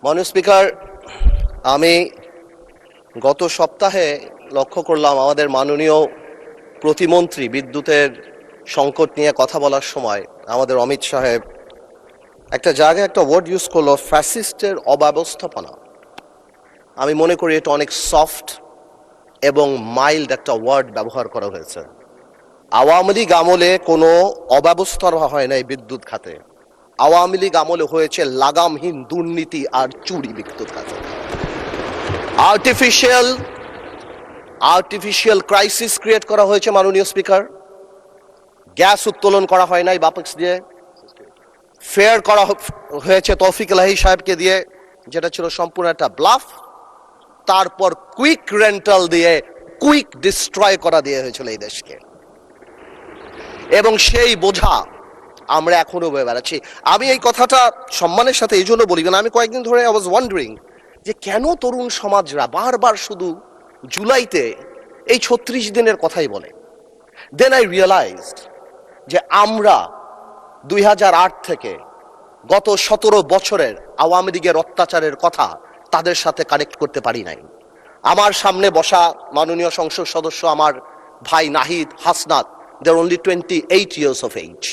মাননীয় স্পিকার, আমি গত সপ্তাহে লক্ষ্য করলাম আমাদের মাননীয় প্রতিমন্ত্রী বিদ্যুতের সংকট নিয়ে কথা বলার সময় আমাদের অমিত সাহেব একটা জায়গায় একটা ওয়ার্ড ইউজ করলো, ফ্যাসিস্টের অব্যবস্থাপনা। আমি মনে করি এটা অনেক সফট এবং মাইল্ড একটা ওয়ার্ড ব্যবহার করা হয়েছে। আওয়ামী লীগ আমলে কোনো অব্যবস্থা হয় নাই বিদ্যুৎ খাতে। আওয়ামী লীগ আমলে হয়েছে লাগামহীন দুর্নীতি আর চুরি বিদ্যুৎ খাতে। আর্টিফিশিয়াল ক্রাইসিস ক্রিয়েট করা হয়েছে মাননীয় স্পিকার। গ্যাস উত্তোলন করা হয় নাই বাপেক্স দিয়ে, ফেয়ার করা হয়েছে তৌফিক এলাহি সাহেবকে দিয়ে, যেটা ছিল সম্পূর্ণ একটা ব্লাফ। তারপর কুইক রেন্টাল দিয়ে কুইক ডিস্ট্রয় করা দিয়ে হয়েছিল এই দেশকে, এবং সেই বোঝা আমরা এখনো বয়ে বেড়াচ্ছি। আমি এই কথাটা সম্মানের সাথে এই জন্য বলি, কারণ আমি কয়েকদিন ধরে আই ওয়াজ ওয়ান্ডারিং যে কেন তরুণ সমাজরা বারবার শুধু জুলাইতে এই ৩৬ দিনের কথাই বলে। দেন আই রিয়েলাইজড যে আমরা ২০০৮ থেকে গত ১৭ বছরের আওয়ামী লীগের অত্যাচারের কথা তাদের সাথে কানেক্ট করতে পারি নাই। আমার সামনে বসা মাননীয় সংসদ সদস্য আমার ভাই নাহিদ, হাসনাত, দেয়ার অনলি 28 years of age।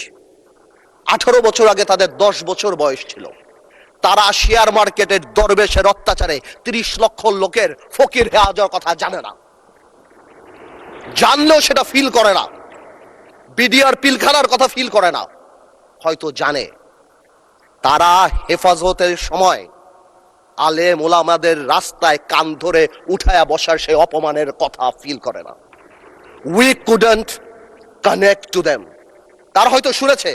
18 বছর আগে তাদের 10 বছর বয়স ছিল। তারা শেয়ার মার্কেটের দরবেশের অত্যাচারে 30 লক্ষ লোকের ফকির হয়ে যাওয়ার কথা জানে না, জানলেও সেটা ফিল করে না। বিডিআর পিলখানার কথা ফিল করে না, হয়তো জানে। তারা হেফাজতের সময় আলেম ওলামাদের রাস্তায় কান ধরে উঠায়া বসার সেই অপমানের কথা ফিল করে না। We couldn't connect to them. তারা হয়তো শুনেছে,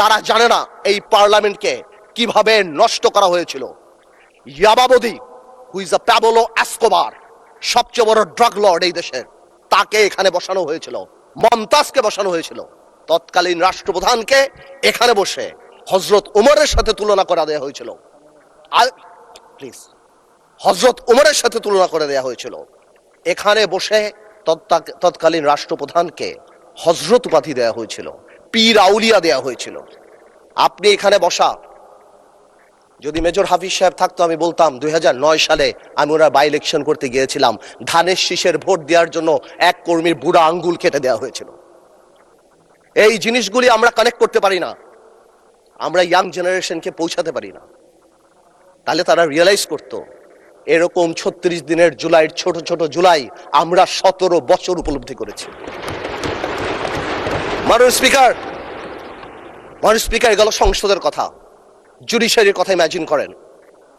তারা জানে না এই পার্লামেন্টকে কিভাবে নষ্ট করা হয়েছিল। ইয়াবাবদি, who is a Pablo Escobar, সবচেয়ে বড় ড্রাগ লর্ড এই দেশের, তাকে এখানে বসানো হয়েছিল। মমতাজকে বসানো হয়েছিল। তৎকালীন রাষ্ট্রপ্রধানকে এখানে বসে হযরত উমরের সাথে তুলনা করা দেওয়া হয়েছিল। প্লিজ, হযরত উমরের সাথে তুলনা করে দেওয়া হয়েছিল। এখানে বসে তৎকালীন রাষ্ট্রপ্রধানকে হযরত উপাধি দেওয়া হয়েছিল, পীর আউলিয়া দেওয়া হয়েছিল। আপনি এখানে বসা, যদি মেজর হাফিজ সাহেব থাকতো আমি বলতাম 2009 সালে আমি ওরা বাই ইলেকশন করতে গিয়েছিলাম, ধানের শীষের ভোট দেওয়ার জন্য এক কর্মীর বুড়া আঙ্গুল কেটে দেওয়া হয়েছিল। এই জিনিসগুলি আমরা কানেক্ট করতে পারি না, আমরা ইয়াং জেনারেশনকে পৌঁছাতে পারি না। তাহলে তারা রিয়েলাইজ করতো এরকম 36 দিনের জুলাইয়ের ছোট ছোট জুলাই আমরা 17 বছর উপলব্ধি করেছি। মাননীয় স্পিকার, গেল সংসদের কথা, জুডিশিয়ারির কথা ইমাজিন করেন।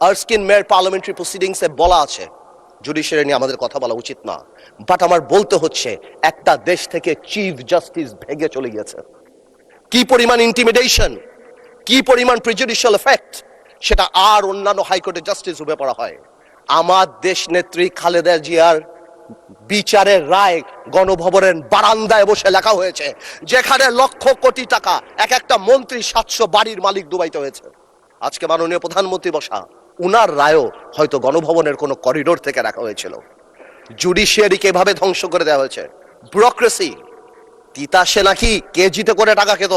আরস্কিন মেয়র পার্লামেন্টারি প্রসিডিংসে বলা আছে জুডিশিয়ারি নিয়ে আমাদের কথা বলা উচিত না, বাট আমার বলতে হচ্ছে একটা দেশ থেকে চিফ জাস্টিস ভেগে চলে গিয়েছে। কি পরিমাণ ইন্টিমিডেশন, কি পরিমাণ প্রেজুডিশিয়াল এফেক্ট, সেটা আর অন্যান্য হাইকোর্টের জাস্টিস রূপে পড়া হয়। আমার দেশ নেত্রী খালেদা জিয়ার বিচারের রায় গণভবনের বারান্দায় বসে লেখা হয়েছে, যেখানে লক্ষ কোটি টাকা এক একটা মন্ত্রী 700 বাড়ির মালিক দুবাইতে হয়েছে। আজকে মাননীয় প্রধানমন্ত্রী বসা, উনার রায়ও হয়তো গণভবনের কোনো করিডোর থেকে রাখা হয়েছিল। জুডিশিয়ারিকে এভাবে ধ্বংস করে দেওয়া হয়েছে। ব্যুরোক্রেসি, তিতাসে নাকি কেজিতে করে টাকা খেত।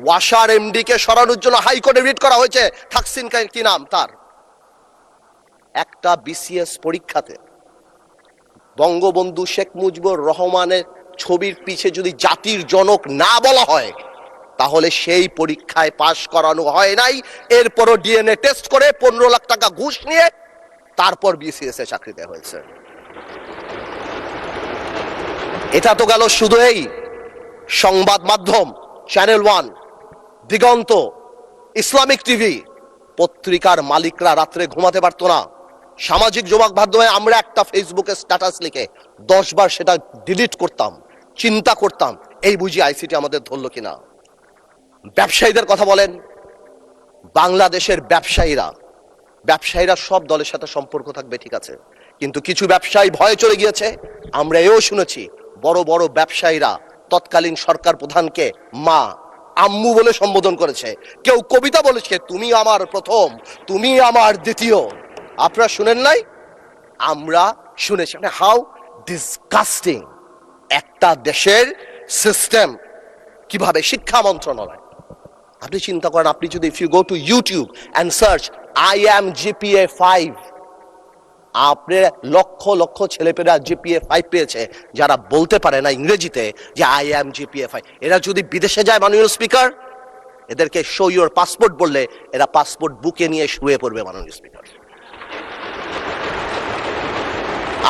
ওয়াসার এমডি কে সরানোর জন্য হাইকোর্টে রিট করা হয়েছে, থাকসিন কি নাম তার, একটা বিসিএস পরীক্ষাতে বঙ্গবন্ধু শেখ মুজিবুর রহমানের ছবির পিছে যদি জাতির জনক না বলা হয়, তাহলে সেই পরীক্ষায় পাশ করানো হয় নাই। এরপরও ডিএনএ টেস্ট করে 15 লাখ টাকা ঘুষ নিয়ে তারপর বিসিএস এ চাকরি দেওয়া হয়েছে। এটা তো গেল শুধু এই সংবাদ মাধ্যম, চ্যানেল 1, দিগন্ত, ইসলামিক টিভি। পত্রিকার মালিকরা রাত্রে ঘুমাতে পারতো না। সামাজিক যোগাযোগ মাধ্যমে আমরা একটা ফেসবুকে স্ট্যাটাস লিখে 10 বার সেটা ডিলিট করতাম, চিন্তা করতাম এই বুঝি আইসিটি আমাদের ধরলো কিনা। ব্যবসায়ীদের কথা বলেন, বাংলাদেশের ব্যবসায়ীরা সব দলের সাথে সম্পর্ক থাকবে, ঠিক আছে, কিন্তু কিছু ব্যবসায়ী ভয়ে চলে গিয়েছে। আমরা এও শুনেছি বড় বড় ব্যবসায়ীরা তৎকালীন সরকার প্রধানকে মা, আম্মু বলে সম্বোধন করেছে। কেউ কবিতা বলেছে, তুমি আমার প্রথম, তুমি আমার দ্বিতীয়। আপনারা শুনেন নাই? আমরা শুনেছি। হাউ ডিসগাস্টিং একটা দেশের সিস্টেম। কিভাবে শিক্ষা মন্ত্রণালয়, আপনি চিন্তা করেন, আপনি যদি if you go to YouTube and search I am GPA 5, আপনি লক্ষ লক্ষ ছেলেপেলেরা জিপিএ 5 পেয়েছে যারা বলতে পারে না ইংরেজিতে যে আই অ্যাম জিপিএ 5। এরা যদি বিদেশে যায় মাননীয় স্পিকার, এদেরকে শো ইউর পাসপোর্ট বললে এরা পাসপোর্ট বুকে নিয়ে শুয়ে পড়বে মাননীয় স্পিকার।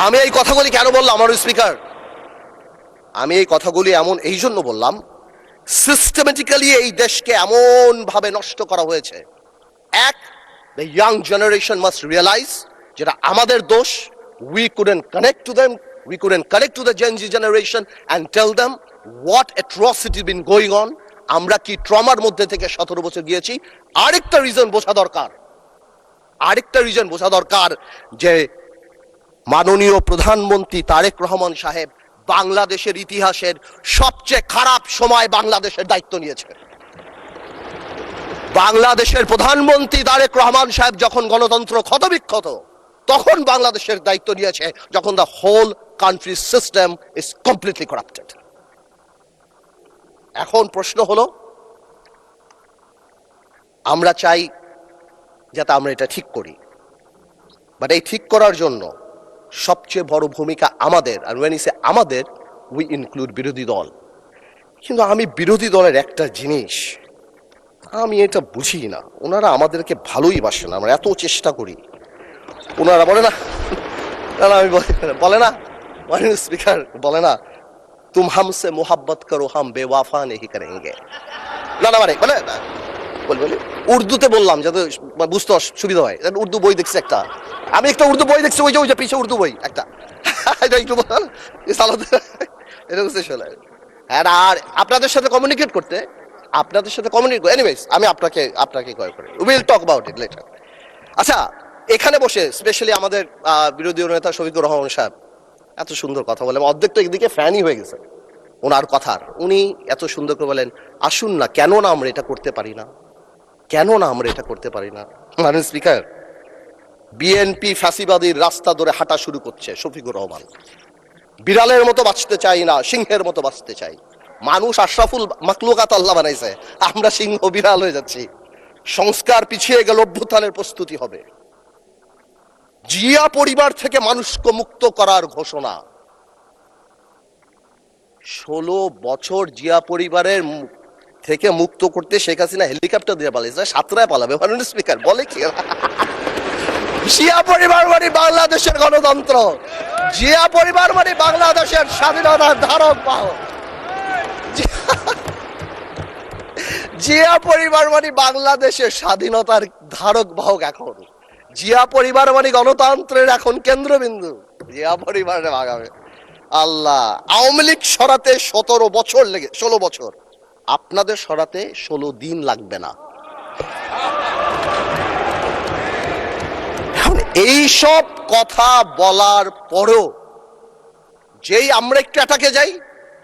আমি এই কথাগুলি কেন বললাম মাননীয় স্পিকার? আমি এই কথাগুলি এই জন্য বললাম, সিস্টেমেটিক্যালি এই দেশকে এমন ভাবে নষ্ট করা হয়েছে। এক, the young generation must realise যেটা আমাদের দোষ। We couldn't connect to them, we couldn't connect to the Gen Z generation and tell them what atrocity been going on. আমরা কি ট্রমার মধ্যে থেকে 17 বছর গিয়েছি। আরেকটা রিজন বোঝা দরকার যে মাননীয় প্রধানমন্ত্রী তারেক রহমান সাহেব বাংলাদেশের ইতিহাসের সবচেয়ে খারাপ সময় বাংলাদেশের দায়িত্ব নিয়েছে। বাংলাদেশের প্রধানমন্ত্রী তারেক রহমান সাহেব যখন গণতন্ত্র ক্ষতবিক্ষত, তখন বাংলাদেশের দায়িত্ব নিয়েছে যখন the whole country system is completely corrupted. এখন প্রশ্ন হলো, আমরা চাই যাতে আমরা এটা ঠিক করি, বাট এই ঠিক করার জন্য সবচেয়ে বড় ভূমিকা আমাদের। আর when I say আমাদের, উই ইনক্লুড বিরোধী দল। কিন্তু আমি বিরোধী দলের একটা জিনিস আমি এটা বুঝি না, ওনারা আমাদেরকে ভালোই বাসে না, আমরা এত চেষ্টা করি, ওনারা বলে না, আমি বলে না মাননীয় স্পিকার, বলে না তুম হামসে মোহাব্বত করো হাম বেওয়াফা নেহি করেঙ্গে। না মানে বলে উর্দুতে বললাম যাতে বুঝতে সুবিধা হয়। উর্দু বই দেখছি একটা, আমি একটা উর্দু বই দেখছি, ওই যে পিছিয়ে উর্দু বই একটা, একটু আর আপনাদের সাথে কমিউনিকেট করতে, এনিওয়েজ আমি আপনাকে কল করি, will talk about it later. আচ্ছা, এখানে বসে স্পেশালি আমাদের বিরোধী নেতা শফিকুর রহমান সাহেব এত সুন্দর কথা বলে, অর্ধেক তো একদিকে ফ্যানই হয়ে গেছে ওনার কথার। উনি এত সুন্দর করে বলেন, আসুন না, কেন না আমরা এটা করতে পারি না, মাননীয় স্পিকার, বিএনপি ফ্যাসিবাদীর রাস্তা ধরে হাঁটা শুরু করছে শফিকুর রহমান। বিড়ালের মতো বাঁচতে চাই না, সিংহের মতো বাঁচতে চাই। মানুষ আশরাফুল মাখলুকাত আল্লাহ বানাইছে, আমরা সিংহ বিড়াল হয়ে যাচ্ছি। সংস্কার পিছিয়ে গেল, অভ্যুত্থানের প্রস্তুতি হবে। জিয়া পরিবার থেকে মানুষকে মুক্ত করার ঘোষণা। 16 বছর জিয়া পরিবারের থেকে মুক্ত করতে শেখ হাসিনা হেলিকপ্টার দিয়ে পালিয়েছে, সাতরায় পালাবে মাননীয় স্পিকার, বলে কি? জিয়া পরিবার মানে বাংলাদেশের গণতন্ত্র, জিয়া পরিবার মানে বাংলাদেশের স্বাধীনতার ধারক বাহক, জিয়া পরিবার মানে বাংলাদেশের স্বাধীনতার ধারক বাহক। এখন জিয়া পরিবার মানে গণতন্ত্রের এখন কেন্দ্রবিন্দু, জিয়া পরিবারে ভাগাবে। আল্লাহ, আওয়ামী লীগ সরাতে 16 বছর, আপনাদের সরাতে 16 দিন লাগবে না। এই সব কথা বলার পরও যেই আমরা একটু অ্যাটাকে যাই,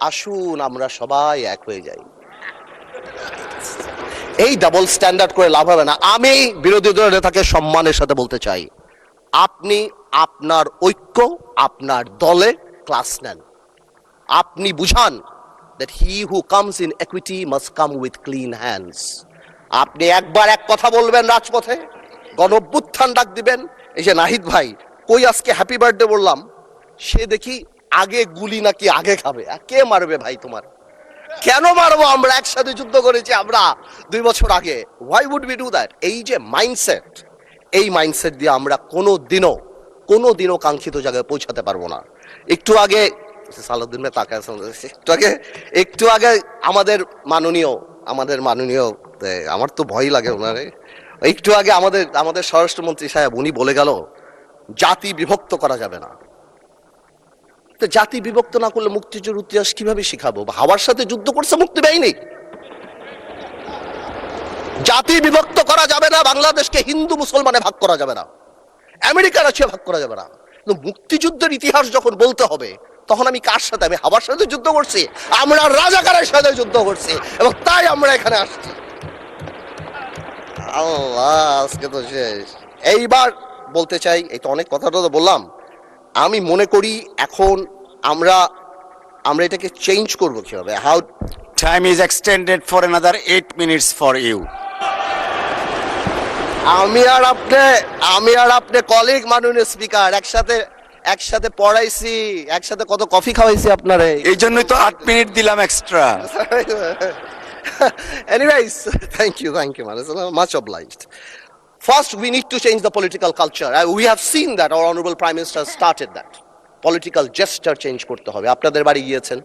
আসুন আমরা সবাই এক হয়ে যাই, এই ডাবল স্ট্যান্ডার্ড করে লাভ হবে না। আমি বিরোধী দলের নেতাকে সম্মানের সাথে বলতে চাই, আপনি আপনার ঐক্য, আপনার দলে ক্লাস নেন। আপনি বুঝান that he who comes in equity must come with clean hands. আপনি একবার এক কথা বলবেন রাজপথে, গণঅভ্যুত্থান ডাক দিবেন। এই যে নাহিদ ভাই কই আজকে হ্যাপি বার্থডে বললাম, সে দেখি আগে গুলি নাকি আগে খাবে। কে মারবে ভাই তোমার? কেন মারবো? আমরা একসাথে যুদ্ধ করেছি আমরা 2 বছর আগে। why would we do that? এই যে মাইন্ডসেট, এই মাইন্ডসেট দিয়ে আমরা কোনোদিনও কাঙ্ক্ষিত জায়গায় পৌঁছাতে পারবো না। একটু আগে সালাউদ্দিন ভাই তাকায়, একটু আগে আমাদের মাননীয় আমার তো ভয় লাগে ওনারে, একটু আগে আমাদের স্বরাষ্ট্রমন্ত্রী সাহেব উনি বলে গেল জাতি বিভক্ত করা যাবে না। তো জাতি বিভক্ত না করলে মুক্তিযুদ্ধের ইতিহাস কিভাবে শিখাবো? হাওয়ার সাথে যুদ্ধ করছে মুক্তি বাহিনী। জাতি বিভক্ত করা যাবে না, বাংলাদেশকে হিন্দু মুসলমানে ভাগ করা যাবে না, আমেরিকার আছে ভাগ করা যাবে না। কিন্তু মুক্তিযুদ্ধের ইতিহাস যখন বলতে হবে, তখন আমি কার সাথে? আমি হাওয়ার সাথে যুদ্ধ করছি, আমরা রাজাকারের সাথে যুদ্ধ করছি, এবং তাই আমরা এখানে আসছি। আল্লাহ, আজকে তো শেষ। এইবার বলতে চাই, এই তো অনেক কথাটা তো বললাম, আমি মনে করি এখন আমরা এটাকে চেঞ্জ করবো কিভাবে, how Time is extended for another 8 minutes for you. আমি আর আপনি কলিগ মাননীয় স্পিকার, একসাথে পড়াইছি, একসাথে কত কফি খাওয়াইছি আপনারে। এই জন্যই তো 8 মিনিট দিলাম extra. Anyways, thank you, man. It's much obliged. First, we need to change the political culture. We have seen that our honorable Prime Minister started that. Political gesture change করতে হবে। আপনাদের বাড়ি গিয়েছেন,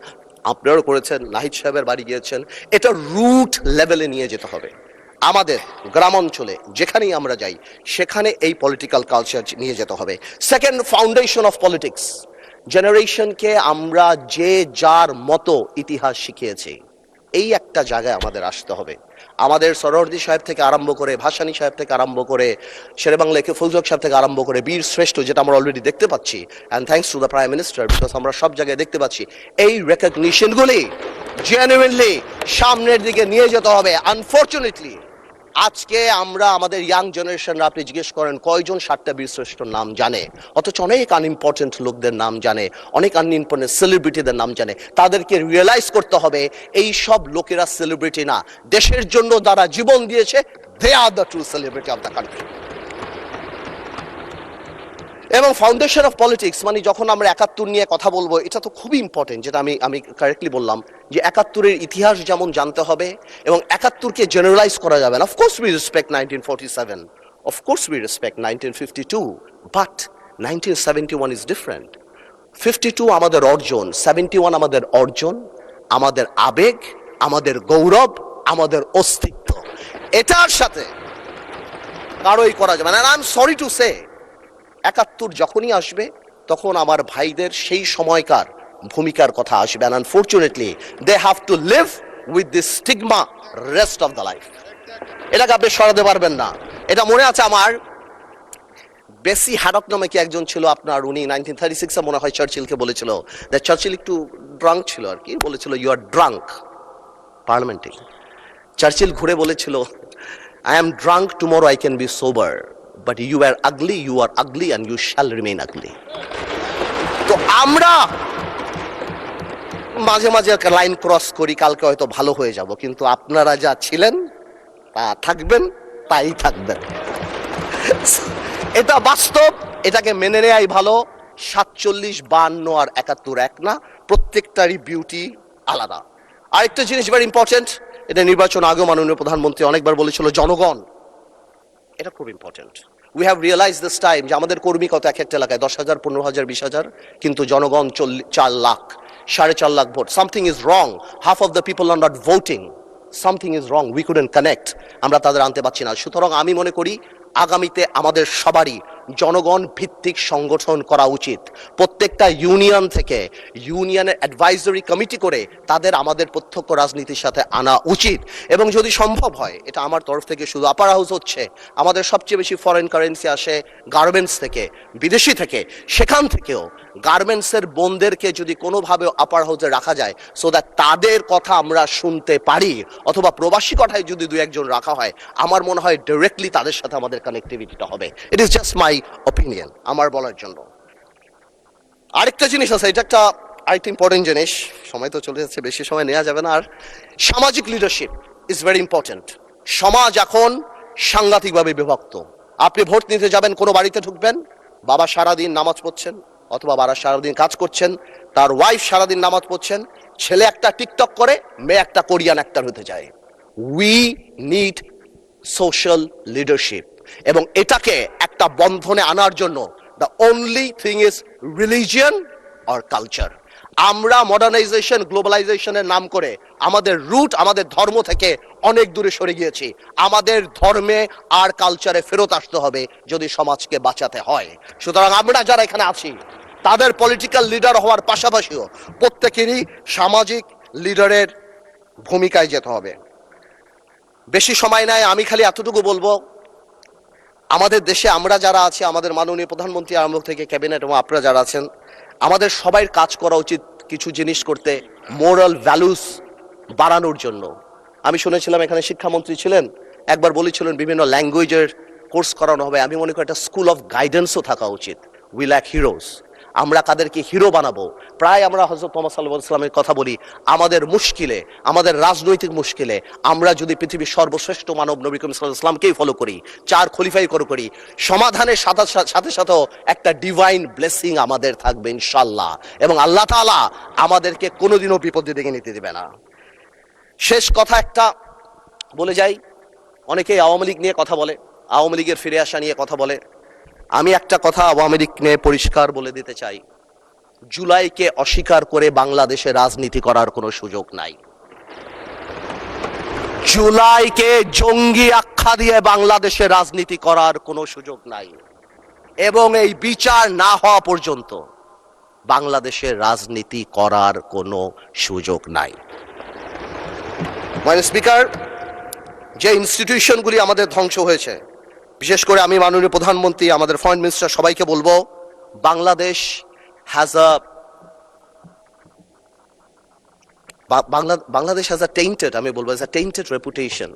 আপনারাও করেছেন, নাহিদ সাহেবের বাড়ি গিয়েছেন। এটা রুট লেভেলে নিয়ে যেতে হবে। আমাদের গ্রাম অঞ্চলে যেখানেই আমরা যাই সেখানে এই পলিটিক্যাল কালচার নিয়ে যেতে হবে। Second, foundation of politics. জেনারেশনকে আমরা যে যার মতো ইতিহাস শিখিয়েছি, এই একটা জায়গায় আমাদের আসতে হবে। আমাদের সরোয়ার্দী সাহেব থেকে আরম্ভ করে, ভাসানী সাহেব থেকে আরম্ভ করে, শেরেবাংলা একে ফৌজক সাহেব থেকে আরম্ভ করে বীর শ্রেষ্ঠ, যেটা আমরা অলরেডি দেখতে পাচ্ছি, and thanks to the prime minister, because আমরা সব জায়গায় দেখতে পাচ্ছি এই রেকগনিশনগুলি জেনুইনলি সামনের দিকে নিয়ে যেতে হবে। আনফর্চুনেটলি আজকে আমরা আমাদের ইয়াং জেনারেশনরা, আপনি জিজ্ঞেস করেন কয়জন 7টা বীরশ্রেষ্ঠর নাম জানে, অথচ অনেক আনইম্পর্টেন্ট লোকদের নাম জানে, অনেক আনইম্পর্টেন্ট সেলিব্রিটিদের নাম জানে। তাদেরকে রিয়েলাইজ করতে হবে এই সব লোকেরা সেলিব্রিটি না, দেশের জন্য যারা জীবন দিয়েছে, they are the true celebrity of the country. এবং ফাউন্ডেশন অফ পলিটিক্স মানে যখন আমরা 71 নিয়ে কথা বলবো, এটা তো খুবই ইম্পর্টেন্ট, যেটা আমি কারেক্টলি বললাম যে 71-এর ইতিহাস যেমন জানতে হবে এবং 71-কে জেনারেলাইজ করা যাবে না। Of course we respect 1947, of course we respect 1952, but 1971 is different. 52 আমাদের অর্জন, 71 আমাদের অর্জন, আমাদের আবেগ, আমাদের গৌরব, আমাদের অস্তিত্ব। এটার সাথে কারোই করা যাবে না। I am sorry to say, 71 যখনই আসবে তখন আমার ভাইদের সেই সময়কার ভূমিকার কথা আসবে, and unfortunately they have to live with this stigma rest of the life. এটাকে আপনি সরাতে পারবেন না। এটা মনে আছে আমার, বেসি হ্যাডক নামে কি একজন ছিল আপনার, উনি 1936-এ মনে হয় চার্চিলকে বলেছিল, চার্চিল একটু ড্রাঙ্ক ছিল আর কি, বলেছিল ইউ আর ড্রাঙ্ক পার্লামেন্টে। চার্চিল ঘুরে বলেছিল I am drunk, tomorrow I can be sober, but you are ugly and you shall remain ugly. তো আমরা মাঝে মাঝে লাইন ক্রস করি, কালকে হয়তো ভালো হয়ে যাব, কিন্তু আপনারা যা ছিলেন তা থাকবেন, তাই থাকবেন। এটা বাস্তব, এটাকে মেনে নেয়াই ভালো। 47, 52 আর 71 এক না, প্রত্যেকটারই বিউটি আলাদা। আরেকটা জিনিস ভেরি ইম্পর্টেন্ট, এটা নির্বাচন আগেও মাননীয় প্রধানমন্ত্রী অনেকবার বলেছিল, জনগণ। এটা খুব important. We have realise this time যে আমাদের কর্মী কত এক একটা এলাকায় 10,000, 15,000, 20,000, কিন্তু জনগণ 4 lakh, 4.5 lakh vote. Something is wrong, half of the people are not voting, something is wrong, we couldn't connect, আমরা তাদের আনতে পারছি না। সুতরাং আমি মনে করি আগামীতে আমাদের সবারই জনগণ ভিত্তিক সংগঠন করা উচিত। প্রত্যেকটা ইউনিয়ন থেকে ইউনিয়নের অ্যাডভাইজরি কমিটি করে তাদের আমাদের প্রত্যক্ষ রাজনীতির সাথে আনা উচিত। এবং যদি সম্ভব হয়, এটা আমার তরফ থেকে শুধু, আপার হাউস হচ্ছে আমাদের সবচেয়ে বেশি ফরেন কারেন্সি আসে গার্মেন্টস থেকে, বিদেশি থেকে, সেখান থেকেও গার্মেন্টসের বোনদেরকে যদি কোনোভাবে আপার হাউসে রাখা যায়, সো দ্যাট তাদের কথা আমরা শুনতে পারি, অথবা প্রবাসী কথায় যদি 2-1 জন রাখা হয়, আমার মনে হয় ডিরেক্টলি তাদের সাথে আমাদের কানেক্টিভিটিটা হবে। It is just my opinion, আমার বলার জন্য। আরেকটা জিনিস আছে, এটা আরেকটা ইম্পর্টেন্ট জিনিস, সময় তো চলে যাচ্ছে, বেশি সময় নেওয়া যাবে না। আর সামাজিক লিডারশিপ ইজ ভেরি ইম্পর্টেন্ট। সমাজ এখন সাংঘাতিকভাবে বিভক্ত। আপনি ভোট নিতে যাবেন, কোনো বাড়িতে ঢুকবেন, বাবা সারাদিন নামাজ পড়ছেন, অথবা বাবা সারাদিন কাজ করছেন, তার ওয়াইফ সারাদিন নামাজ পড়ছেন, ছেলে একটা টিকটক করে, মেয়ে একটা কোরিয়ান অ্যাক্টর হতে যায়। উই নিড সোশ্যাল লিডারশিপ, এবং এটাকে একটা বন্ধনে আনার জন্য the only thing is religion or culture. আমরা মডার্নাইজেশন, গ্লোবালাইজেশনের নাম করে আমাদের রুট, আমাদের ধর্ম থেকে অনেক দূরে সরে গিয়েছি। আমাদের ধর্মে আর কালচারে ফেরত আসতে হবে যদি সমাজকে বাঁচাতে হয়। সুতরাং আমরা যারা এখানে আছি, তাদের পলিটিক্যাল লিডার হওয়ার পাশাপাশিও প্রত্যেকেরই সামাজিক লিডারের ভূমিকায় যেতে হবে। বেশি সময় নাই, আমি খালি এতটুকু বলবো, আমাদের দেশে আমরা যারা আছি, আমাদের মাননীয় প্রধানমন্ত্রী আরম্ভ থেকে ক্যাবিনেট এবং আপনারা যারা আছেন, আমাদের সবাই কাজ করা উচিত কিছু জিনিস করতে, মোরাল ভ্যালুস বাড়ানোর জন্য। আমি শুনেছিলাম এখানে শিক্ষামন্ত্রী ছিলেন, একবার বলেছিলেন বিভিন্ন ল্যাঙ্গুয়েজের কোর্স করানো হবে। আমি মনে করি একটা স্কুল অফ গাইডেন্সও থাকা উচিত। We lack heroes. আমরা কাদেরকে হিরো বানাবো। প্রায় আমরা হযরত মুহাম্মদ সাল্লাল্লাহু আলাইহি ওয়াসাল্লামের কথা বলি, আমাদের মুশকিলে, আমাদের রাজনৈতিক মুশকিলে আমরা যদি পৃথিবীর সর্বশ্রেষ্ঠ মানব নবী করিম সাল্লাল্লাহু আলাইহি ওয়াসাল্লামকেই ফলো করি, চার খলিফাই করি, সমাধানের সাথে সাথেও একটা ডিভাইন ব্লেসিং আমাদের থাকবে ইনশাআল্লাহ, এবং আল্লাহ তাআলা আমাদেরকে কোনোদিনও বিপদে ডেকে নিতে দিবে না। শেষ কথা একটা বলে যাই, অনেকেই আওয়ামী লীগ নিয়ে কথা বলে, আওয়ামী লীগের ফিরে আসা নিয়ে কথা বলে। আমি একটা কথা আওয়ামী লীগ নিয়ে পরিষ্কার বলে দিতে চাই, জুলাইকে অস্বীকার করে বাংলাদেশে রাজনীতি করার কোনো সুযোগ নাই। জুলাইকে জঙ্গি আখ্যা দিয়ে বাংলাদেশে রাজনীতি করার কোনো সুযোগ নাই, এবং এই বিচার না হওয়া পর্যন্ত বাংলাদেশের রাজনীতি করার কোনো সুযোগ নাই। মাননীয় স্পিকার, যে ইনস্টিটিউশনগুলি আমাদের ধ্বংস হয়েছে, বিশেষ করে আমি মাননীয় প্রধানমন্ত্রী, আমাদের ফরেন মিনিস্টার সবাইকে বলবো, বাংলাদেশ হ্যাজ আ টেইন্টেড, আমি বলবো অ্যাজ আ টেইন্টেড রেপুটেশন।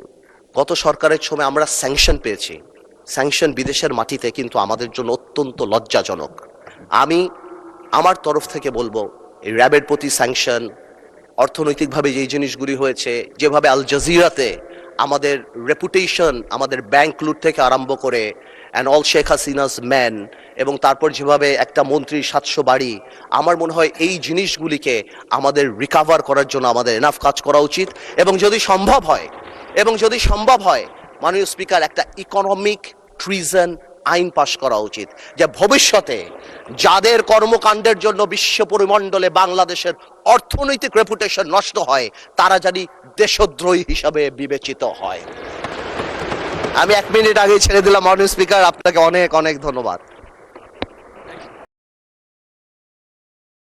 গত সরকারের সময় আমরা স্যাংশন পেয়েছি, স্যাংশন বিদেশের মাটিতে, কিন্তু আমাদের জন্য অত্যন্ত লজ্জাজনক। আমি আমার তরফ থেকে বলবো, এই র্যাবের প্রতি স্যাংশন, অর্থনৈতিকভাবে যেই জিনিসগুলি হয়েছে, যেভাবে আল জাজিরাতে আমাদের রেপুটেশন, আমাদের ব্যাংক লুট থেকে আরম্ভ করে and all Sheikh Hasina's man, এবং তারপর যেভাবে একটা মন্ত্রীর 700 বাড়ি, আমার মনে হয় এই জিনিসগুলিকে আমাদের রিকাভার করার জন্য আমাদের এনাফ কাজ করা উচিত। এবং যদি সম্ভব হয় মাননীয় স্পিকার, একটা ইকোনমিক ট্রিজন আইন পাশ করা উচিত, যে ভবিষ্যতে যাদের কর্মকাণ্ডের জন্য বিশ্ব পরিমণ্ডলে বাংলাদেশের অর্থনৈতিক রেপুটেশন নষ্ট হয়, তারা জানি দেশদ্রোহী হিসাবে বিবেচিত হয়। আমি 1 মিনিট আগেই ছেড়ে দিলাম মাননীয় স্পিকার, আপনাকে অনেক অনেক ধন্যবাদ।